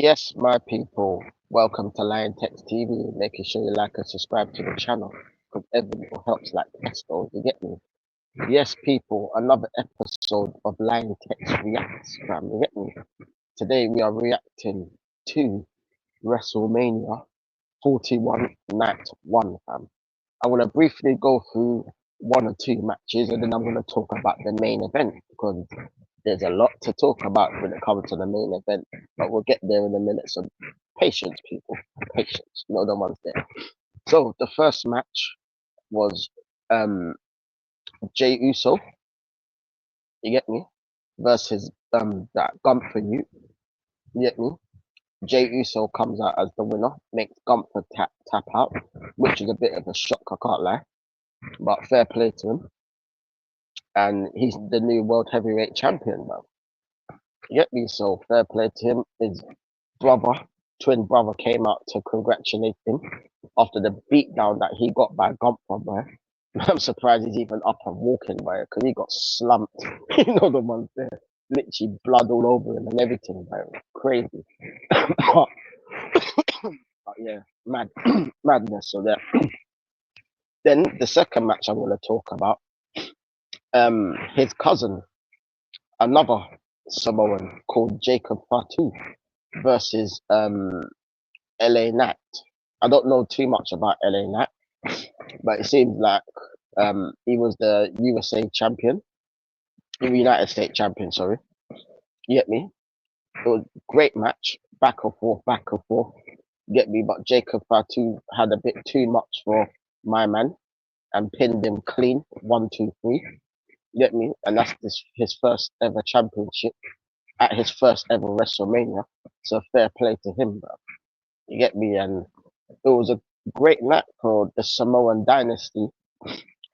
Yes, my people, welcome to Liontekz TV. Making sure you like and subscribe to the channel because every little helps like pesto, you get me? Yes, people, another episode of Liontekz Reacts, fam, you get me? Today we are reacting to Wrestlemania 41 Night 1, fam. I want to briefly go through one or two matches and then I'm going to talk about the main event because there's a lot to talk about when it comes to the main event, but we'll get there in a minute. So patience, people, patience. No, the one's there. So the first match was um Jey Uso, you get me, versus that Gunther you get me. Jey Uso comes out as the winner, makes Gunther tap out, which is a bit of a shock, I can't lie, but fair play to him. And he's the new world heavyweight champion, man. You get me? So fair play to him. His brother, twin brother, came out to congratulate him after the beatdown that he got by Gunther, boy. I'm surprised he's even up and walking, boy, because he got slumped. You know the ones there. Literally blood all over him and everything, boy. Crazy. but, but yeah, madness. So there. Then the second match I'm going to talk about, his cousin, another Samoan called Jacob Fatu versus LA Knight. I don't know too much about LA Knight, but it seems like he was the USA champion, United States champion, sorry. You get me? It was a great match, back and forth, back and forth. You get me? But Jacob Fatu had a bit too much for my man and pinned him clean, 1, 2, 3. You get me? And that's his first ever championship at his first ever WrestleMania. So fair play to him, bro. You get me? And it was a great night for the Samoan dynasty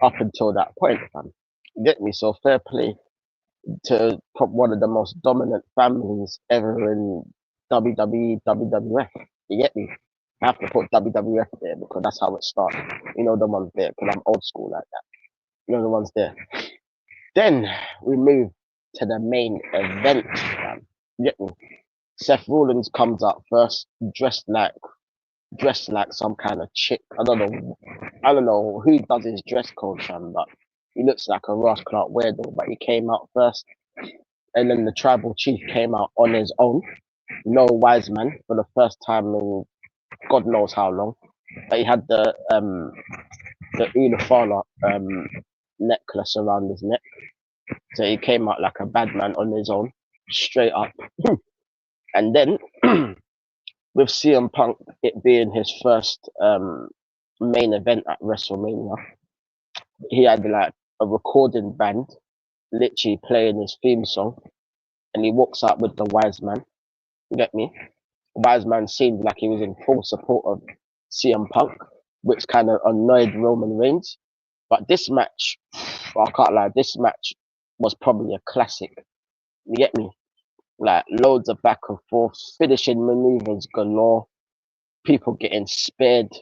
up until that point, fam. You get me? So fair play to one of the most dominant families ever in WWE, WWF. You get me? I have to put WWF there because that's how it started. You know the ones there because I'm old school like that. You know the ones there. Then we move to the main event, fam. You get me? Seth Rollins comes out first, dressed like some kind of chick. I don't know who does his dress code, fam, but he looks like a Ross Clark weirdo. But he came out first, and then the tribal chief came out on his own, no wise man, for the first time in God knows how long. But he had the Ulafala necklace around his neck, so he came out like a bad man on his own, straight up. And then with CM Punk, it being his first main event at WrestleMania, he had like a recording band literally playing his theme song, and he walks out with the wise man. You get me? Wise man seemed like he was in full support of CM Punk, which kind of annoyed Roman Reigns. But this match, I can't lie, this match was probably a classic. You get me? Like loads of back and forth, finishing maneuvers galore, people getting spared,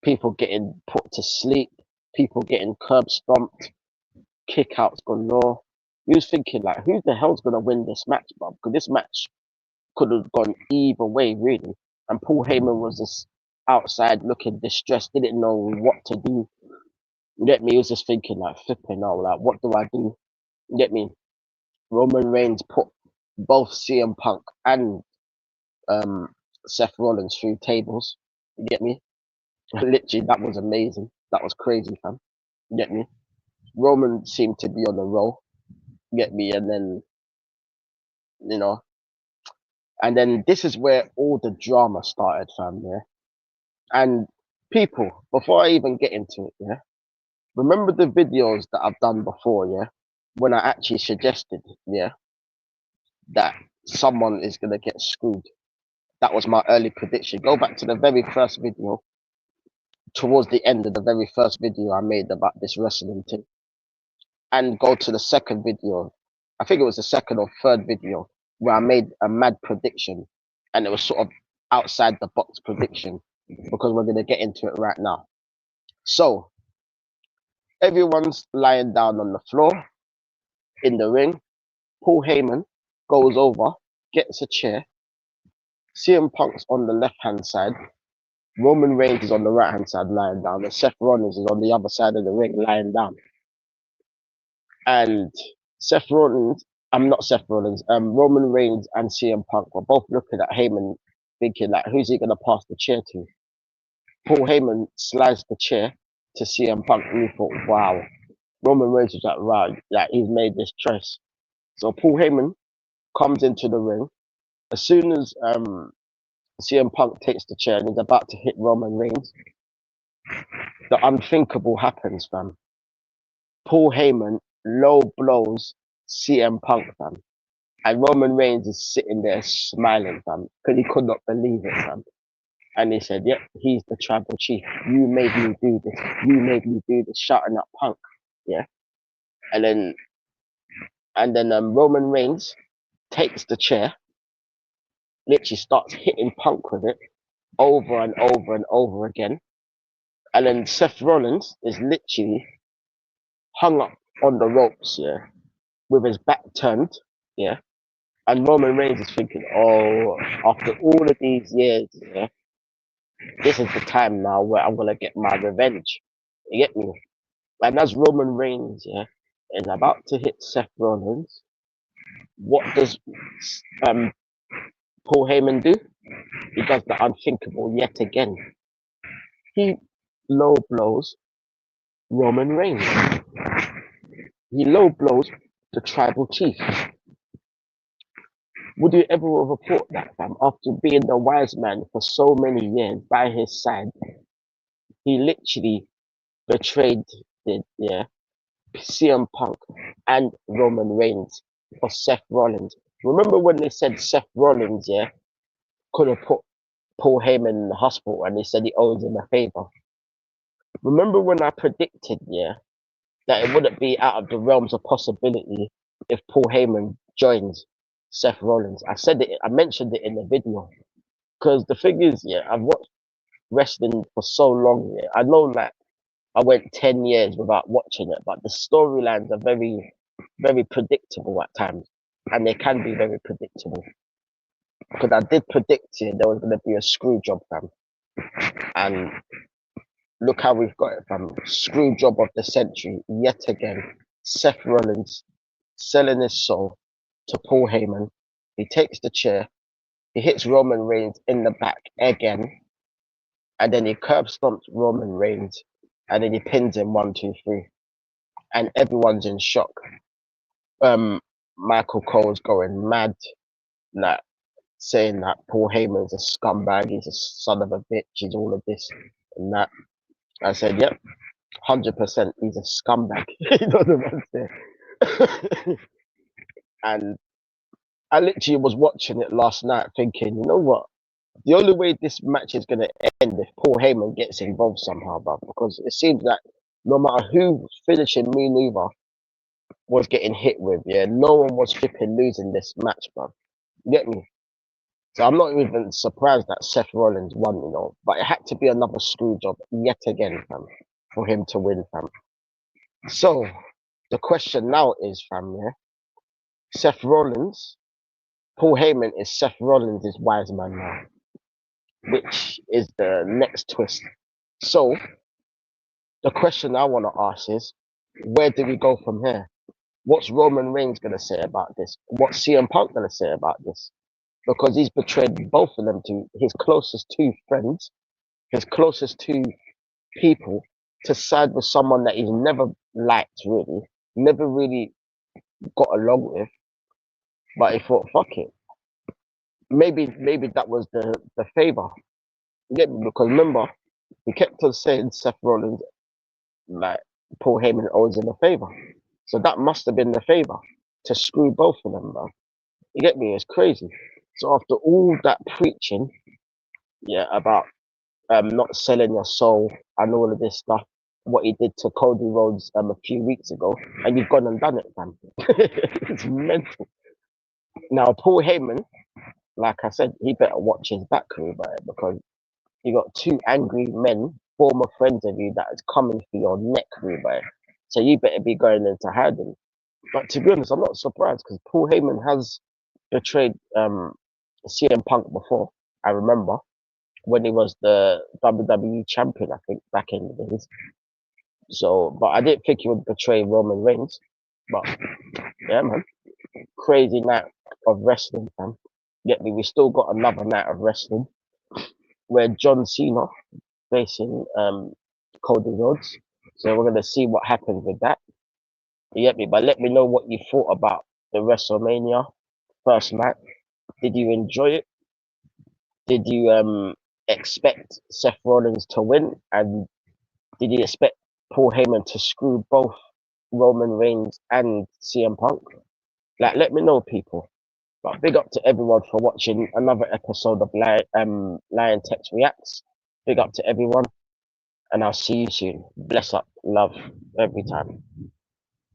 people getting put to sleep, people getting curb stomped, kickouts galore. You was thinking like, who the hell's gonna win this match, bro? Because this match could have gone either way, really. And Paul Heyman was just outside looking distressed, didn't know what to do. You get me? He was just thinking like, flipping out, like, what do I do? You get me? Roman Reigns put both CM Punk and Seth Rollins through tables. You get me? Literally, that was amazing. That was crazy, fam. You get me? Roman seemed to be on the roll. You get me? And then, you know, and then this is where all the drama started, fam. Yeah. And people, before I even get into it, yeah, remember the videos that I've done before, yeah, when I actually suggested, yeah, that someone is gonna get screwed. That was my early prediction. Go back to the very first video, towards the end of the very first video I made about this wrestling thing, and go to the second video. I think it was the second or third video where I made a mad prediction, and it was sort of outside the box prediction because we're gonna get into it right now. So everyone's lying down on the floor in the ring. Paul Heyman goes over, gets a chair, CM Punk's on the left hand side, Roman Reigns is on the right hand side lying down, and Seth Rollins is on the other side of the ring lying down. And Seth Rollins, I'm not Seth Rollins, Roman Reigns and CM Punk were both looking at Heyman thinking like, who's he gonna pass the chair to? Paul Heyman slides the chair to CM Punk, and he thought, wow. Roman Reigns was like, right, like he's made this choice. So Paul Heyman comes into the ring. As soon as CM Punk takes the chair and he's about to hit Roman Reigns, the unthinkable happens, fam. Paul Heyman low blows CM Punk, fam. And Roman Reigns is sitting there smiling, fam, because he could not believe it, fam. And he said, yep, he's the tribal chief. You made me do this. You made me do this, shouting at Punk. Yeah. And then Roman Reigns takes the chair, literally starts hitting Punk with it over and over and over again. And then Seth Rollins is literally hung up on the ropes, yeah, with his back turned, yeah. And Roman Reigns is thinking, oh, after all of these years, yeah, this is the time now where I'm gonna get my revenge. You get me? And as Roman Reigns, yeah, is about to hit Seth Rollins, what does um Paul Heyman do? He does the unthinkable yet again. He low blows Roman Reigns. He low blows the tribal chief. Would you ever report that, fam? After being the wise man for so many years by his side, he literally betrayed CM Punk and Roman Reigns for Seth Rollins. Remember when they said Seth Rollins, yeah, could have put Paul Heyman in the hospital and they said he owes him a favor? Remember when I predicted, yeah, that it wouldn't be out of the realms of possibility if Paul Heyman joins Seth Rollins? I said it, I mentioned it in the video. Because the thing is, yeah, I've watched wrestling for so long, yeah. I know like I went 10 years without watching it, but the storylines are very, very predictable at times. And they can be very predictable. Because I did predict here there was gonna be a screw job, fam. And look how we've got it, fam. Screw job of the century, yet again. Seth Rollins selling his soul to Paul Heyman. He takes the chair, he hits Roman Reigns in the back again, and then he curb stomps Roman Reigns, and then he pins him 1, 2, 3, and everyone's in shock. Michael Cole's going mad, like saying that Paul Heyman's a scumbag, he's a son of a bitch, he's all of this and that. I said, yep, 100%, he's a scumbag. You know what I'm saying? And I literally was watching it last night thinking, you know what? The only way this match is going to end if Paul Heyman gets involved somehow, bro, because it seems that no matter who finishing maneuver was getting hit with, yeah, no one was flipping losing this match, bro. You get me? So I'm not even surprised that Seth Rollins won, you know, but it had to be another screw job yet again, fam, for him to win, fam. So the question now is, fam, yeah, Seth Rollins, Paul Heyman is Seth Rollins' wise man now, which is the next twist. So the question I want to ask is, where do we go from here? What's Roman Reigns going to say about this? What's CM Punk going to say about this? Because he's betrayed both of them to his closest two friends, his closest two people, to side with someone that he's never liked, really, never really got along with. But he thought, fuck it. Maybe that was the favor. Yeah, because remember, he kept on saying Seth Rollins, like Paul Heyman owes him a favor. So that must have been the favor to screw both of them, bro. You get me? It's crazy. So after all that preaching, yeah, about not selling your soul and all of this stuff, what he did to Cody Rhodes a few weeks ago, and you've gone and done it, fam. It's mental. Now Paul Heyman, like I said, he better watch his back, right? Because you got two angry men, former friends of you, that is coming for your neck, right? So you better be going into hiding. But to be honest, I'm not surprised because Paul Heyman has betrayed CM Punk before. I remember when he was the WWE champion, I think, back in the days. So, but I didn't think he would betray Roman Reigns. But yeah, man, crazy night of wrestling, fam. Get me? We still got another night of wrestling where John Cena facing Cody Rhodes. So we're gonna see what happens with that. You get me? But let me know what you thought about the WrestleMania first night. Did you enjoy it? Did you expect Seth Rollins to win? And did you expect Paul Heyman to screw both Roman Reigns and CM Punk? Like, let me know, people. But big up to everyone for watching another episode of Liontekz Reacts. Big up to everyone, and I'll see you soon. Bless up, love every time.